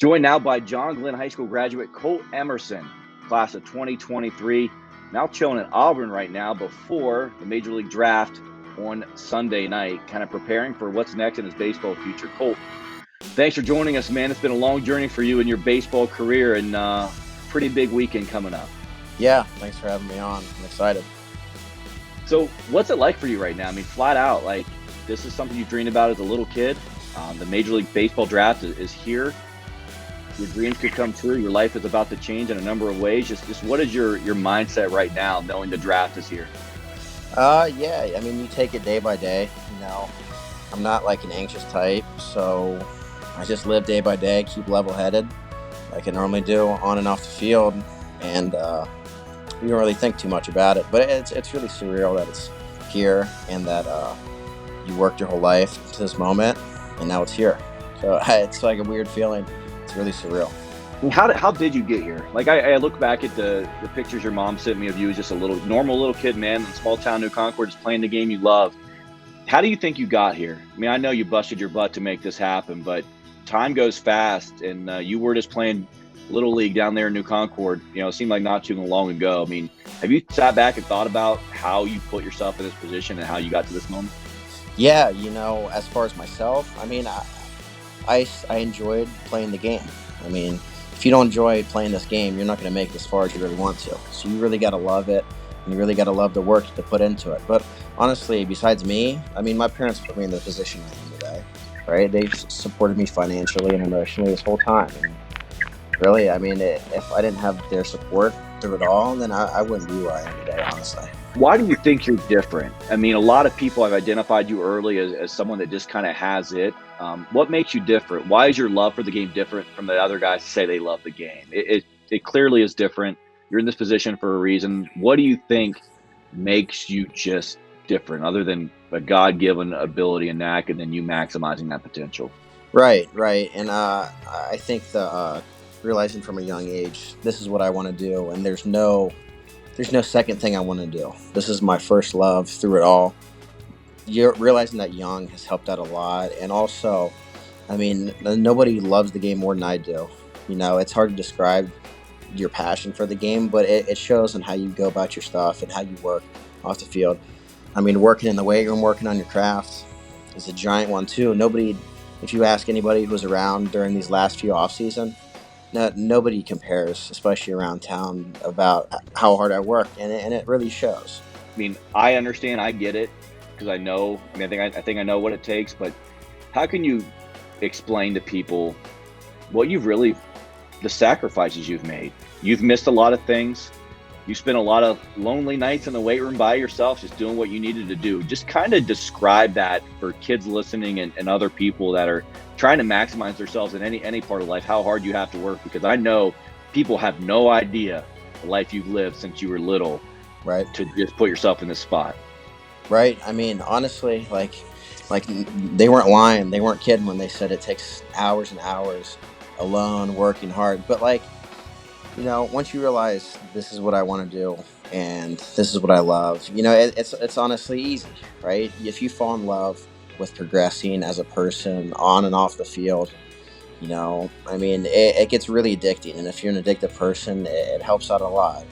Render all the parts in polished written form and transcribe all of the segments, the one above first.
Joined now by John Glenn High School graduate Colt Emerson, class of 2023. Now chilling at Auburn right now before the Major League Draft on Sunday night, kind of preparing for what's next in his baseball future. Colt, thanks for joining us, man. It's been a long journey for you in your baseball career and pretty big weekend coming up. Yeah, thanks for having me on. I'm excited. So what's it like for you right now? I mean, flat out, like, this is something you dreamed about as a little kid. The Major League Baseball draft is here. Your dreams could come true. Your life is about to change in a number of ways. Just what is your mindset right now, knowing the draft is here? Yeah, I mean, you take it day by day. I'm not like an anxious type, so I just live day by day, keep level-headed like I normally do on and off the field, and you don't really think too much about it. But it's really surreal that it's here and that you worked your whole life to this moment, and now it's here. So it's like a weird feeling. It's really surreal. I mean, how did you get here? Like, I look back at the pictures your mom sent me of you as just a normal little kid, man, in small town New Concord, just playing the game you love. How do you think you got here? I mean, I know you busted your butt to make this happen, but time goes fast, and you were just playing Little League down there in New Concord. It seemed like not too long ago. I mean, have you sat back and thought about how you put yourself in this position and how you got to this moment? Yeah, as far as myself, I mean, I enjoyed playing the game. I mean, if you don't enjoy playing this game, you're not going to make it as far as you really want to. So you really got to love it, and you really got to love the work to put into it. But honestly, besides me, I mean, my parents put me in the position I am today, right? They've supported me financially and emotionally this whole time. And really, I mean, if I didn't have their support through it all, then I wouldn't be where I am today, honestly. Why do you think you're different? I mean, a lot of people have identified you early as someone that just kind of has it. What makes you different? Why is your love for the game different from the other guys who say they love the game? It clearly is different. You're in this position for a reason. What do you think makes you just different, other than a God-given ability and knack, and then you maximizing that potential? Right. And I think realizing from a young age, this is what I want to do, and there's no second thing I want to do. This is my first love through it all. You're realizing that young has helped out a lot. And also, I mean, nobody loves the game more than I do. It's hard to describe your passion for the game, but it shows in how you go about your stuff and how you work off the field. I mean, working in the weight room, working on your craft is a giant one too. If you ask anybody who was around during these last few off season, nobody compares, especially around town, about how hard I work, and it really shows. I mean, I understand, I get it, because I know. I mean, I think I know what it takes. But how can you explain to people the sacrifices you've made? You've missed a lot of things. You spent a lot of lonely nights in the weight room by yourself, just doing what you needed to do. Just kind of describe that for kids listening and other people that are trying to maximize themselves in any part of life, how hard you have to work, because I know people have no idea the life you've lived since you were little, right? To just put yourself in this spot. Right. I mean, honestly, like they weren't lying. They weren't kidding when they said it takes hours and hours alone working hard. But once you realize this is what I want to do and this is what I love, it's honestly easy, right? If you fall in love with progressing as a person on and off the field, I mean, it gets really addicting. And if you're an addictive person, it helps out a lot.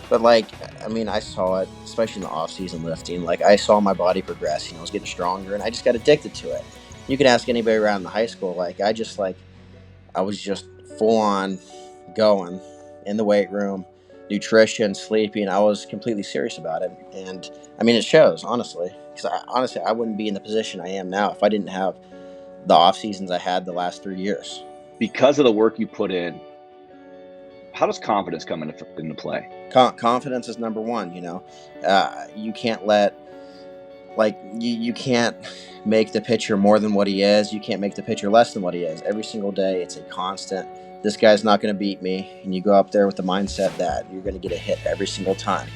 But I mean, I saw it, especially in the off-season lifting. I saw my body progress. I was getting stronger, and I just got addicted to it. You can ask anybody around the high school. I was just full on going in the weight room, nutrition, sleeping. I was completely serious about it, and I mean, it shows, honestly. Because I wouldn't be in the position I am now if I didn't have the off seasons I had the last 3 years. Because of the work you put in, how does confidence come into play? Confidence is number one. You can't let you can't make the pitcher more than what he is. You can't make the pitcher less than what he is. Every single day, it's a constant. This guy's not going to beat me, and you go up there with the mindset that you're going to get a hit every single time.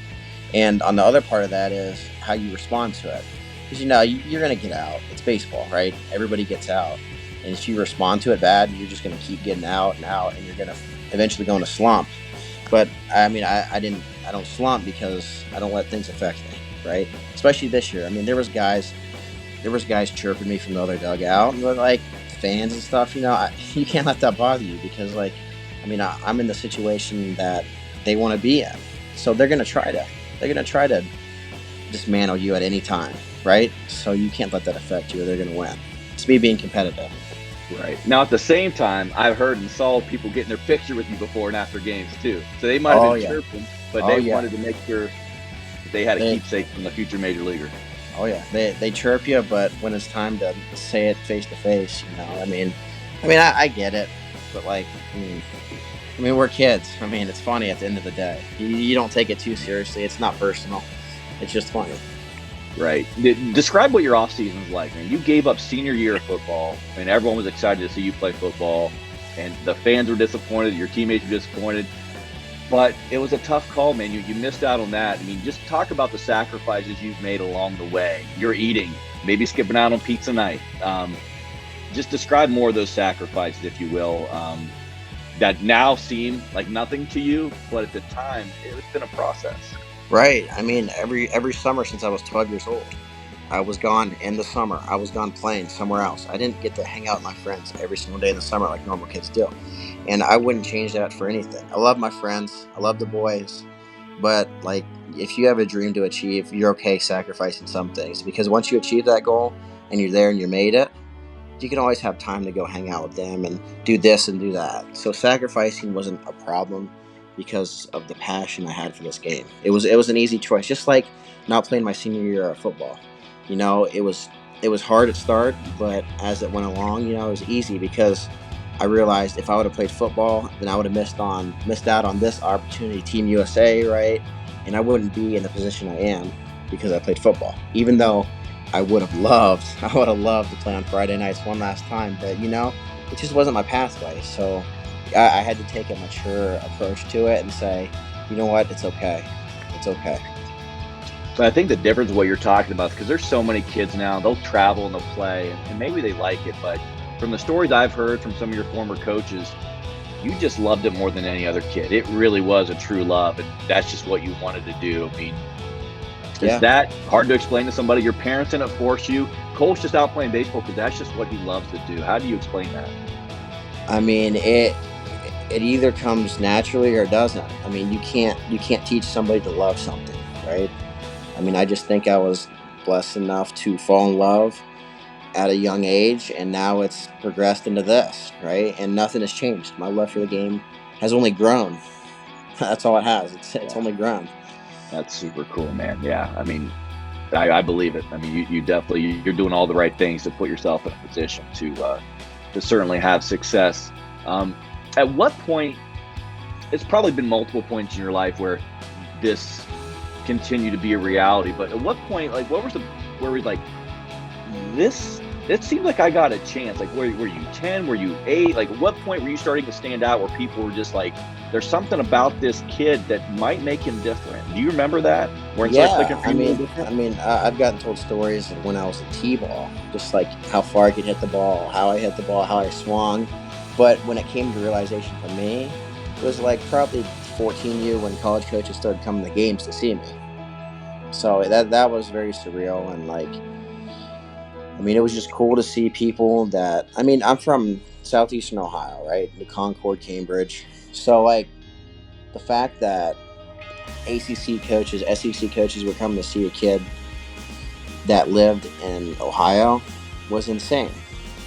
And on the other part of that is how you respond to it, because you're going to get out. It's baseball, right? Everybody gets out, and if you respond to it bad, you're just going to keep getting out, and you're going to eventually go in a slump. But I mean, I don't slump because I don't let things affect me, right? Especially this year. I mean, there was guys chirping me from the other dugout, and fans and stuff, you can't let that bother you because, like, I'm in the situation that they want to be in, so they're gonna try to dismantle you at any time, right? So you can't let that affect you, or they're gonna win. It's me being competitive. Right. Now, at the same time, I've heard and saw people getting their picture with you before and after games too. So they might have Oh been yeah, chirping, but oh they yeah, wanted to make sure that they had a they keepsake from the future major leaguer. oh yeah, they chirp you, but when it's time to say it face to face, I get it, but like, we're kids. It's funny at the end of the day. You don't take it too seriously. It's not personal. It's just funny. Right. Describe what your off season was like, man. You gave up senior year of football, and everyone was excited to see you play football, and the fans were disappointed, your teammates were disappointed. But it was a tough call, man. You missed out on that. I mean, just talk about the sacrifices you've made along the way. You're eating, maybe skipping out on pizza night. Just describe more of those sacrifices, if you will, that now seem like nothing to you, but at the time, it's been a process. Right. Every summer since I was 12 years old, I was gone in the summer. I was gone playing somewhere else. I didn't get to hang out with my friends every single day in the summer like normal kids do. And I wouldn't change that for anything. I love my friends. I love the boys. But like, if you have a dream to achieve, you're okay sacrificing some things, because once you achieve that goal and you're there and you made it, you can always have time to go hang out with them and do this and do that. So sacrificing wasn't a problem because of the passion I had for this game. It was an easy choice, just like not playing my senior year of football. It was hard at start, but as it went along, it was easy because I realized if I would have played football, then I would have missed out on this opportunity, Team USA, right? And I wouldn't be in the position I am because I played football. Even though I would have loved to play on Friday nights one last time, but it just wasn't my pathway. So I had to take a mature approach to it and say, you know what, it's okay, it's okay. But I think the difference is what you're talking about, because there's so many kids now, they'll travel and they'll play, and maybe they like it, but from the stories I've heard from some of your former coaches, you just loved it more than any other kid. It really was a true love, and that's just what you wanted to do. I mean, is Yeah, that hard to explain to somebody? Your parents didn't force you. Colt's just out playing baseball because that's just what he loves to do. How do you explain that? it either comes naturally or it doesn't. You can't teach somebody to love something, right? I just think I was blessed enough to fall in love at a young age, and now it's progressed into this, right? And nothing has changed. My love for the game has only grown. That's all it has. It's Yeah, only grown. that's super cool, man. Yeah, I mean, I believe it. I mean, you definitely you're doing all the right things to put yourself in a position to certainly have success. Um, at what point? It's probably been multiple points in your life where this continued to be a reality. But at what point, like, what was the where we like this? It seemed like I got a chance. Like, were you 10? Were you 8? Like, at what point were you starting to stand out where people were just like, there's something about this kid that might make him different? Do you remember that? Where it started clicking Yeah, for you a little different? I've gotten told stories of when I was a T-ball, just like how far I could hit the ball, how I hit the ball, how I swung. But when it came to realization for me, it was like probably 14 year when college coaches started coming to games to see me. So that was very surreal, and like, it was just cool to see people that, I'm from southeastern Ohio, right? New Concord, Cambridge. So like the fact that ACC coaches, SEC coaches were coming to see a kid that lived in Ohio was insane.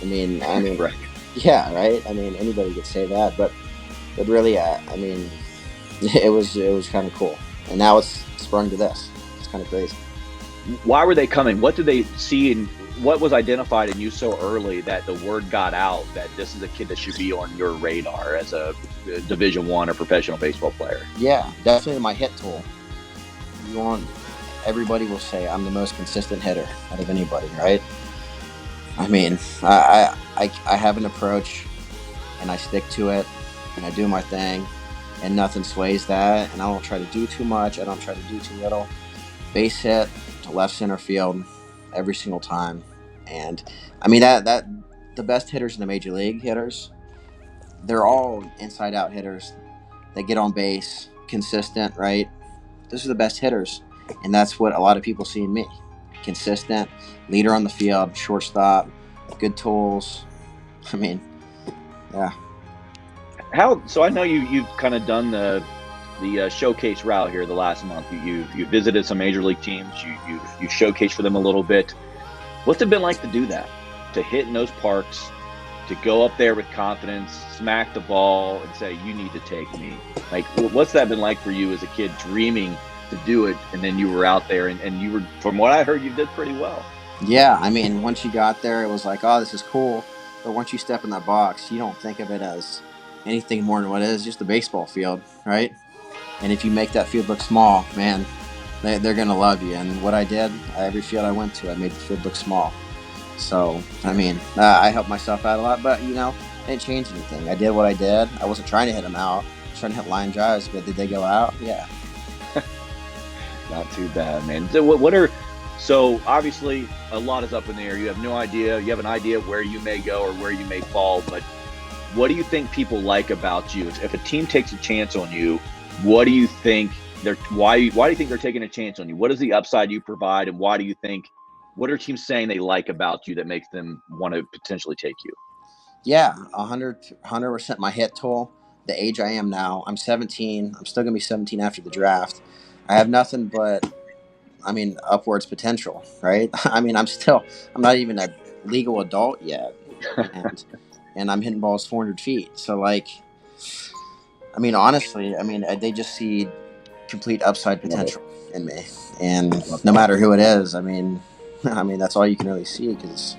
I mean, I mean, Right. yeah, right. Anybody could say that, but really, it was kind of cool, and now it's sprung to this. It's kind of crazy. Why were they coming? What did they see, and what was identified in you so early that the word got out that this is a kid that should be on your radar as a Division One or professional baseball player? Yeah, definitely my hit tool. You want Everybody will say I'm the most consistent hitter out of anybody, right? I have an approach, and I stick to it, and I do my thing, and nothing sways that. And I don't try to do too much. I don't try to do too little. Base hit to left center field every single time. And that the best hitters in the major league hitters, they're all inside out hitters. They get on base, consistent, right? Those are the best hitters, and that's what a lot of people see in me. Consistent, leader on the field, shortstop, good tools. I mean, yeah. So I know you've kind of done the showcase route here the last month. You visited some major league teams. You showcased for them a little bit. What's it been like to do that? To hit in those parks, to go up there with confidence, smack the ball, and say, "You need to take me." Like, what's that been like for you as a kid, dreaming to do it, and then you were out there, and you were, from what I heard, you did pretty well. Yeah, I mean, once you got there, it was like, oh, this is cool. But once you step in that box, you don't think of it as anything more than what it is, just a baseball field, right? And if you make that field look small, man, they're going to love you. And what I did, every field I went to, I made the field look small. So, I mean, I helped myself out a lot, but, I didn't change anything. I did what I did. I wasn't trying to hit them out. I was trying to hit line drives, but did they go out? Yeah. Not too bad, man. So obviously a lot is up in the air. You have no idea. You have an idea where you may go or where you may fall, but what do you think people like about you? If a team takes a chance on you, what do you think why do you think they're taking a chance on you? What is the upside you provide, and what are teams saying they like about you that makes them want to potentially take you? Yeah, 100% my hit tool. The age I am now, I'm 17. I'm still going to be 17 after the draft. I have nothing but, upwards potential, right? I'm not even a legal adult yet. And I'm hitting balls 400 feet. So, honestly, they just see complete upside Love it. potential in me. And Love no that. matter who it is, that's all you can really see because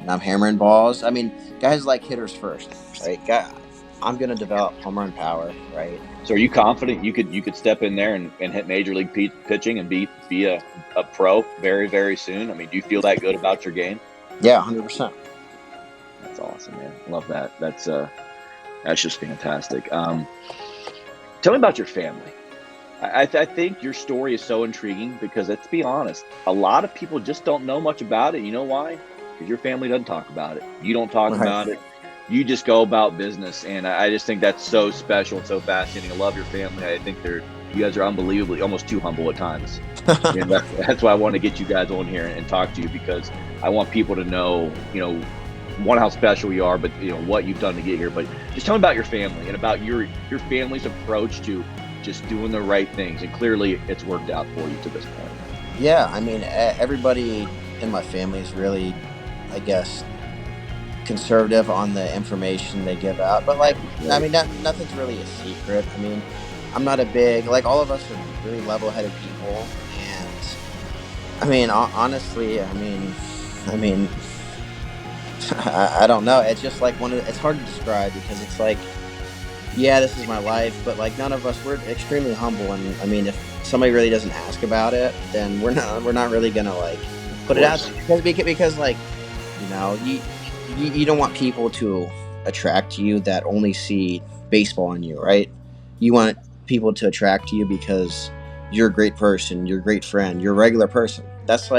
I'm hammering balls. Guys like hitters first, right? I'm going to develop home run power, right? So are you confident you could step in there and hit major league pitching and be a pro very, very soon? I mean, do you feel that good about your game? Yeah, 100%. That's awesome, man. Love that. That's just fantastic. Tell me about your family. I think your story is so intriguing because, let's be honest, a lot of people just don't know much about it. You know why? Because your family doesn't talk about it. You don't talk Right. about it. You just go about business, and I just think that's so special and so fascinating. I love your family. I think you guys are unbelievably, almost too humble at times. That's why I want to get you guys on here and talk to you, because I want people to know, one, how special you are, but what you've done to get here. But just tell me about your family and about your family's approach to just doing the right things, and clearly it's worked out for you to this point. Yeah, everybody in my family is really, I guess, conservative on the information they give out. But Right. nothing's really a secret. I'm not a big all of us are really level-headed people, and honestly, I mean, I don't know. It's just it's hard to describe because it's yeah, this is my life, but none of us, we're extremely humble, and if somebody really doesn't ask about it, then we're not really gonna Of put it out course. there because you know you, you don't want people to attract to you that only see baseball in you, right? You want people to attract to you because you're a great person, you're a great friend, you're a regular person. That's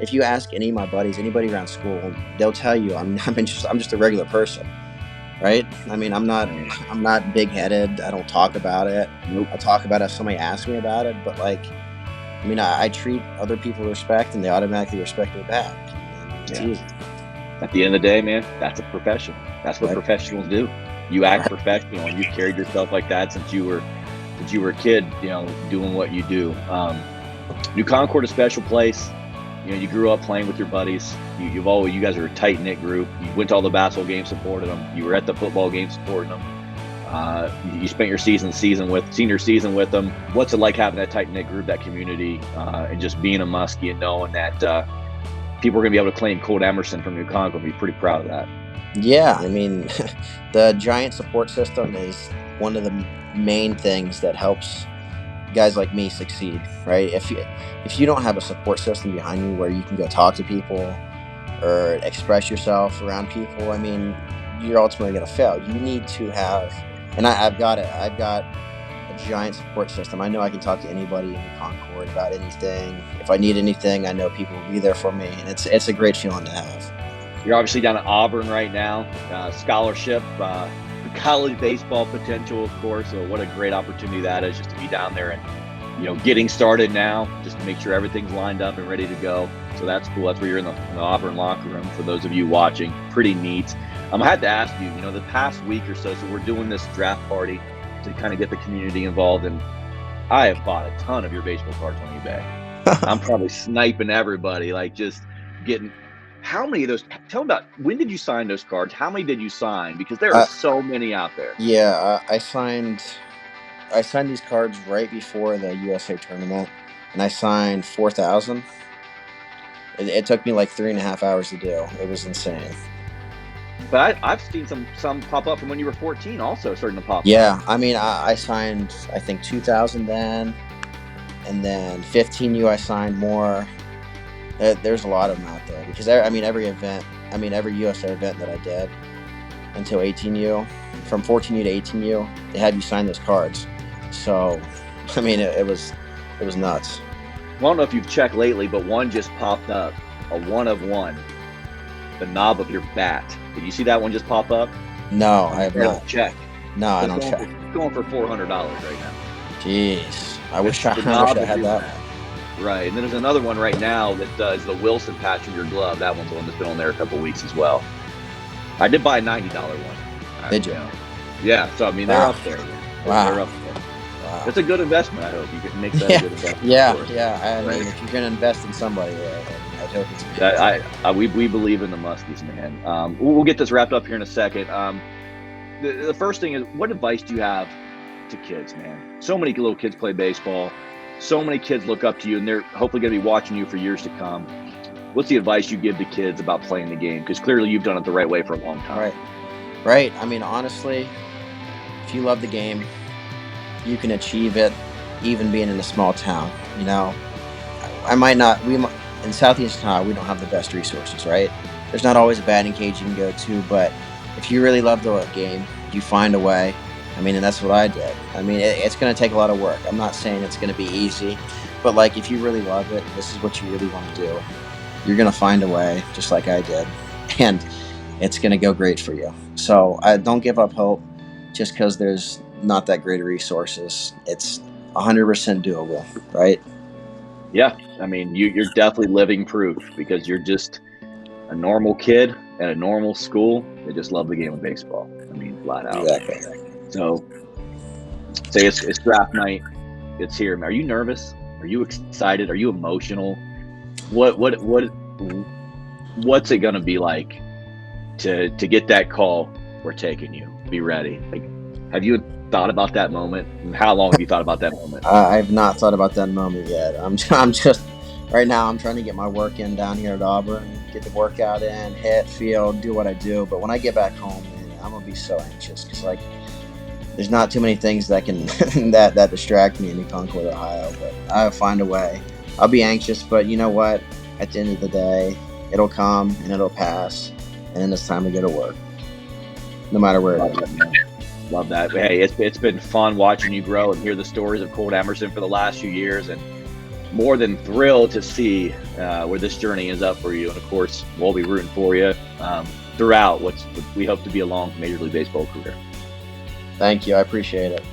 if you ask any of my buddies, anybody around school, they'll tell you I'm just a regular person, right? Right. I'm not big headed. I don't talk about it. Nope. I talk about it if somebody asks me about it, but I treat other people with respect, and they automatically respect me back. And it's Yeah. easy, At the end of the day, man, that's a profession. That's what right? professionals do. You act professional, and you've carried yourself like that since you were a kid, doing what you do. New Concord, a special place. You grew up playing with your buddies. You guys are a tight knit group. You went to all the basketball games, supported them. You were at the football games, supporting them. You spent your senior season with them. What's it like having that tight knit group, that community, and just being a Muskie and knowing that people are going to be able to claim Colt Emerson from New Concord? Be pretty proud of that. Yeah, the giant support system is one of the main things that helps guys like me succeed, right? If you don't have a support system behind you where you can go talk to people or express yourself around people, you're ultimately going to fail. You need to have, and I've got it. I've got a giant support system. I know I can talk to anybody in Concord about anything. If I need anything, I know people will be there for me, and it's a great feeling to have. You're obviously down at Auburn right now, scholarship, college baseball potential, of course. So what a great opportunity that is, just to be down there and getting started now, just to make sure everything's lined up and ready to go. So that's cool. That's where you're in the Auburn locker room. For those of you watching, pretty neat. I had to ask you, the past week or so we're doing this draft party to kind of get the community involved, and I have bought a ton of your baseball cards on eBay. I'm probably sniping everybody, like just getting. How many of those? Tell me about, when did you sign those cards? How many did you sign? Because there are so many out there. Yeah, I signed these cards right before the USA tournament, and I signed 4,000. It took me like 3.5 hours to do. It was insane. But I've seen some pop up from when you were 14, also starting to pop. Yeah, I mean, I signed, I think, 2,000 then, and then 15U I signed more. There's a lot of them out there because every USA event that I did until 18U, from 14U to 18U, they had you sign those cards. So, I mean, it was nuts. Well, I don't know if you've checked lately, but one just popped up, a 1 of 1, the knob of your bat. Did you see that one just pop up? No, I have not. Check. No, I don't check. It's going for $400 right now. Jeez, I wish I had that. Right, and then there's another one right now that is the Wilson patch from your glove. That one's the one that's been on there a couple weeks as well. I did buy a $90 one. Did you? Yeah, so I mean, they're up there. Wow. They're up there. Wow. It's a good investment. I hope you can make that a good investment. Yeah. I mean, if you're going to invest in somebody, I hope it's me. We believe in the Muskies, man. We'll get this wrapped up here in a second. The first thing is, what advice do you have to kids, man? So many little kids play baseball. So many kids look up to you, and they're hopefully going to be watching you for years to come. What's the advice you give to kids about playing the game? Because clearly you've done it the right way for a long time. Right. I mean, honestly, if you love the game, you can achieve it, even being in a small town. In Southeast Ohio, we don't have the best resources, right? There's not always a batting cage you can go to, but if you really love the game, you find a way. I mean, and that's what I did. I mean, it's going to take a lot of work. I'm not saying it's going to be easy, but like, if you really love it, this is what you really want to do, you're going to find a way, just like I did, and it's going to go great for you. So I don't give up hope just because there's not that great resources. It's 100% doable, right? Yeah, I mean, you're definitely living proof, because you're just a normal kid at a normal school. They just love the game of baseball. I mean, flat out. Exactly. So, say it's draft night. It's here. Are you nervous? Are you excited? Are you emotional? What's it gonna be like to get that call? We're taking you. Be ready. Like, have you thought about that moment? And how long have you thought about that moment? I've not thought about that moment yet. I'm just right now. I'm trying to get my work in down here at Auburn, get the workout in, hit, field, do what I do. But when I get back home, man, I'm gonna be so anxious because there's not too many things that can that distract me in Concord, Ohio. But I'll find a way. I'll be anxious, but you know what? At the end of the day, it'll come and it'll pass, and then it's time to go to work, no matter where it is. Love that. Hey, it's been fun watching you grow and hear the stories of Colt Emerson for the last few years, and more than thrilled to see where this journey is up for you. And of course, we'll be rooting for you throughout what we hope to be a long Major League Baseball career. Thank you. I appreciate it.